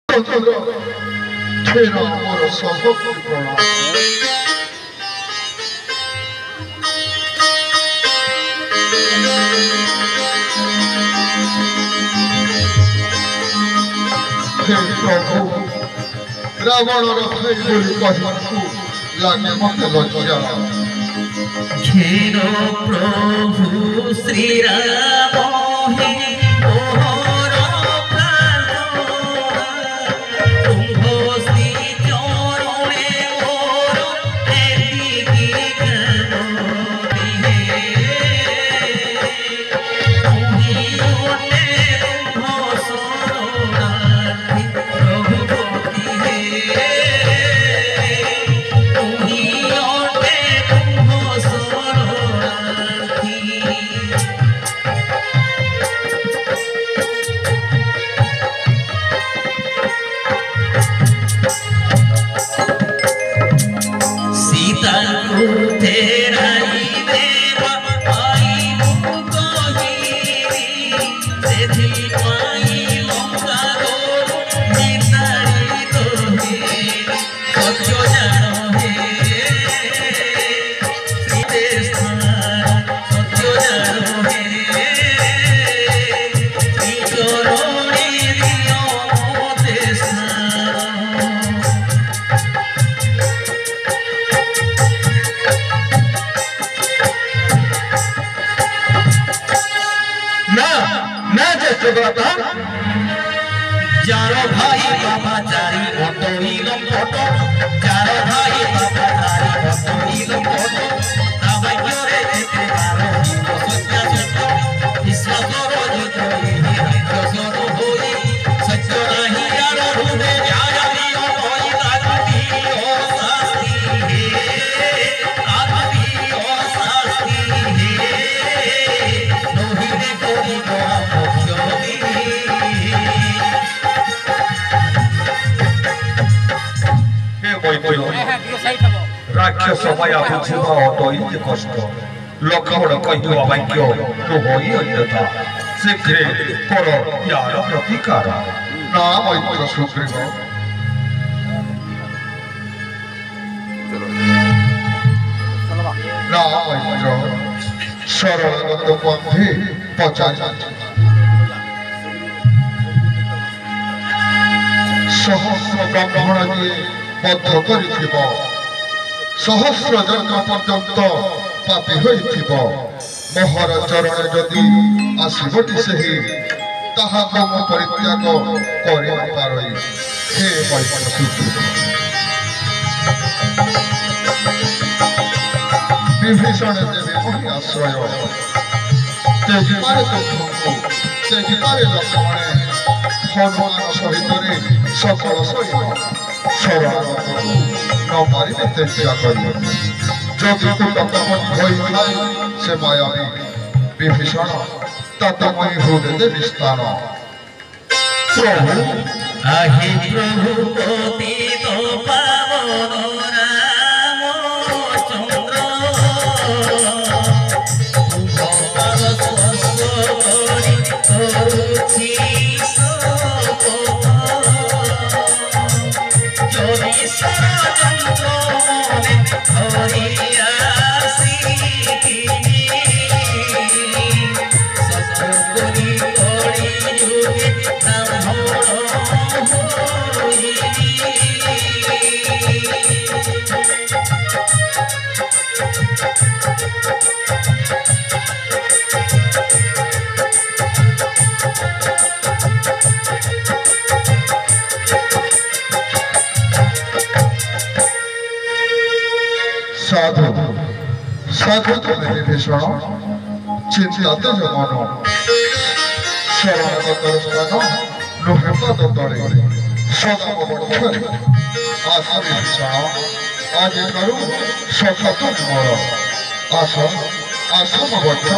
तेरा मोर सभक्ति प्रणाम। हे प्रभु रावण भाई बोली कहू लागे मत लज्जा। घेरो प्रभु श्री राम हे मोहर प्राण तुम्हो श्री चरणे मोर एतिकी ज्ञान दिहे तुहि ओटे तुम्हो शरणार्थी प्रभुपति हे तुहि ओटे तुम्हो शरणार्थी। सीता को तेराई देवा आई मुकहिरी सेथि पाई लंका रो निताई तोहे सत्य जानो हे सीते स्थान सत्य जानो हे श्री चरणे दियो मोते स्थान। ना जैसे बाता जारो भाई बाबा चारी फोटो नीलम फोटो जारो भाई बाबा चारी फोटो नीलम फोटो रामाय करे देखे बारो नीलो सत्या सत्य विश्वास रो जितो ही हरिसरो होई सत्य नाही यारो रूपे जारी होई ताकती ओ शास्त्री हे ताकती ओ शास्त्री हे नोही रे कोरी गोआ मोक्षोदी। राक्षस माया बुझिबा अटई कष्ट लक्ष्मण कहु अभाग्य तु होई अन्यथा शीघ्रे कर यार प्रतिकार। ना मैत्र सुग्रीव ना मैत्र शरणागत बंधे पचारि सहस्र ब्राह्मण जी बद्ध कर सहस्र जन्म पर्यंत पापी होइथिबो मोहर चरण जदि आसीबटी सेहि ताहा मम परित्याग करि पारई। हे मैत्र सुग्रीव विभीषण देवे मोहि आश्रय तेजिपारे तुमको तेजिपारे लक्ष्मणे हनुमान सहित सकल सैन्य शरण न मारिबे तेजिया करियो जदि तु लक्ष्मण होई से मायावी विभीषण ततमयी हृदय विस्तार। प्रभु आहि प्रभु पतित पावन राम चंद्र तुमपाद स्पर्श करि करुछि शपथ जदि षड़यंत्र मने धरि आसिकिनि सत्य करि करि जुगे ब्राह्मण होइनि। साधु साधु तुम्हें विभीषण चिंताते जमन शरणागत स्थान नुहे पद तले सदा बक्षरे आस विभीषण आज करू शपथ मोर आस आस बक्षु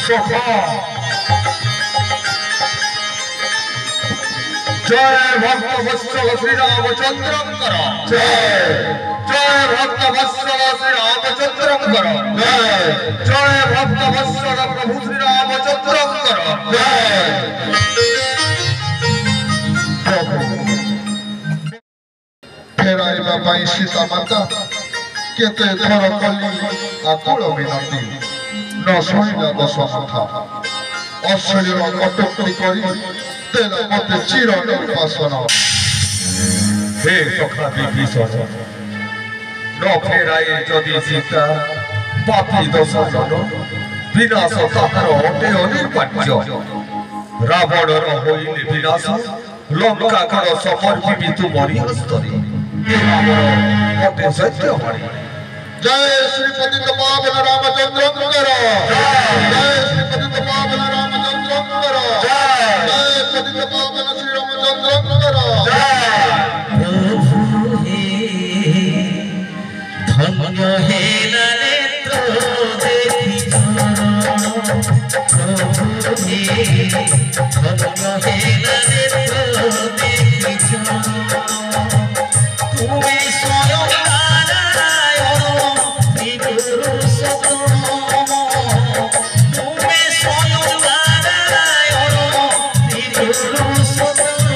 सखा। जय भक्त वत्सल श्री रामचंद्र जय जय भक्त वत्सल श्री रामचंद्र जय जय भक्त वत्सल प्रभु श्री रामचंद्र जय। ପାଇଁ ସୀତା ମାତା କେତେ ଥର କଲି ଆକୁଳ ମିନତି ନ ଶୁଣିଲା ଦଶମଥା ଅଶ୍ଳୀଳ କଟୁକ୍ତି କରି ଦେଲା ମତେ ଚିର ନିର୍ବାସନ। हे सखा विभीषण न फेराए जदि सीता पापी दशरथ विनाश ताहार अटे अनिर्वाच्य रावणर होइले विनाश लंका घर समर्पिबि तुमरि हस्तरे अटे सत्यवाणी। जय श्री पतित पावन रामचंद्र जय श्री पतित पावन रामचंद्र जय पतित पावन श्री रामचंद्र धन्य हे नेत्र देखि धन्य हे नेत्र देखि तुम्हें स्वयं नारायण विगुरु सतम तुम्हें स्वयं नारायण विगुरु सतम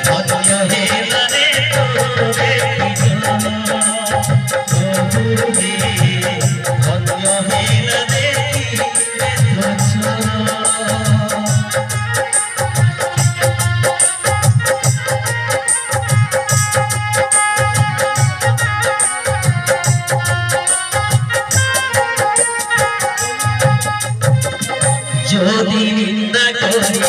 धन्य हे যদি নিন্দা করি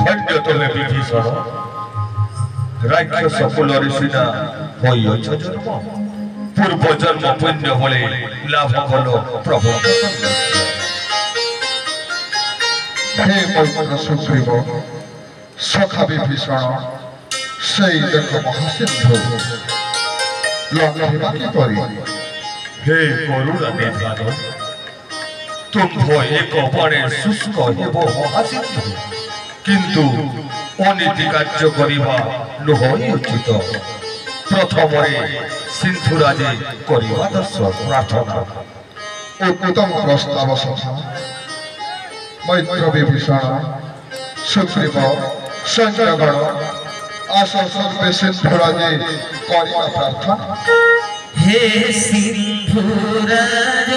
धन्य तमे विभीषण राक्षस कुलरे सीना होइछ जन्म पूर्व जन्म पुण्य बले लाभ कल प्रभु। हे पवित्र सुग्रीव सखा विभीषण সেই দেখ মহাসিদ্ধ লঙ্ঘিবা কি করি। हे करुणा निधान तुम एक बाणे शुष्क हेब महासिद्ध किंतु अनीति कार्य करिबा नहय उचित प्रथमरे सिंधुराजे करिबा दर्शन प्रार्थना। उत्तम प्रस्ताव सखा मैत्र विभीषण सुग्रीव सैन्यगण आस सर्वे सिंधुराजे करिबा प्रार्थना। हे सिंधुराज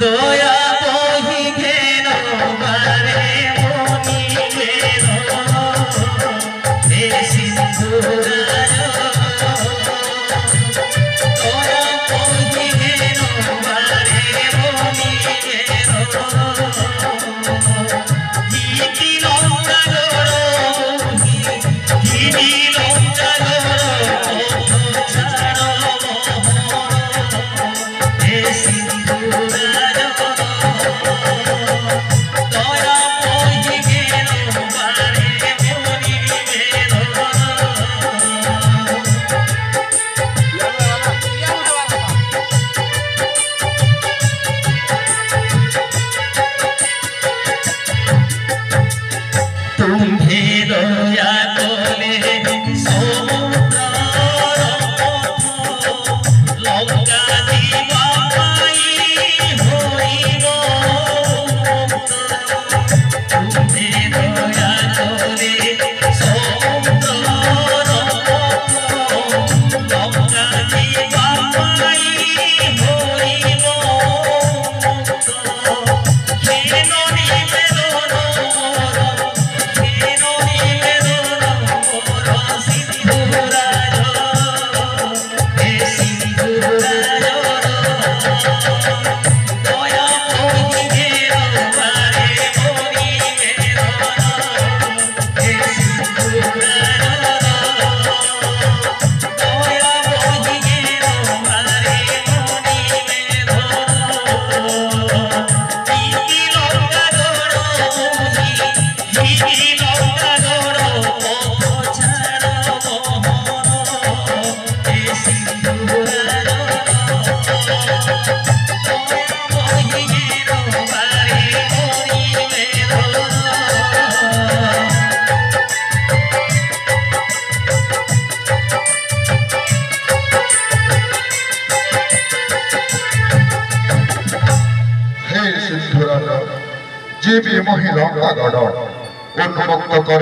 दया बही घेन बारे मुनि घेन हे सिंधुराज दया बही घेन बारे मुनि घेन हिति लंका गड़ हिति लंका गड़ हे सिंधुराज যে বি মহিলা কাগড় উন্মুক্ত কর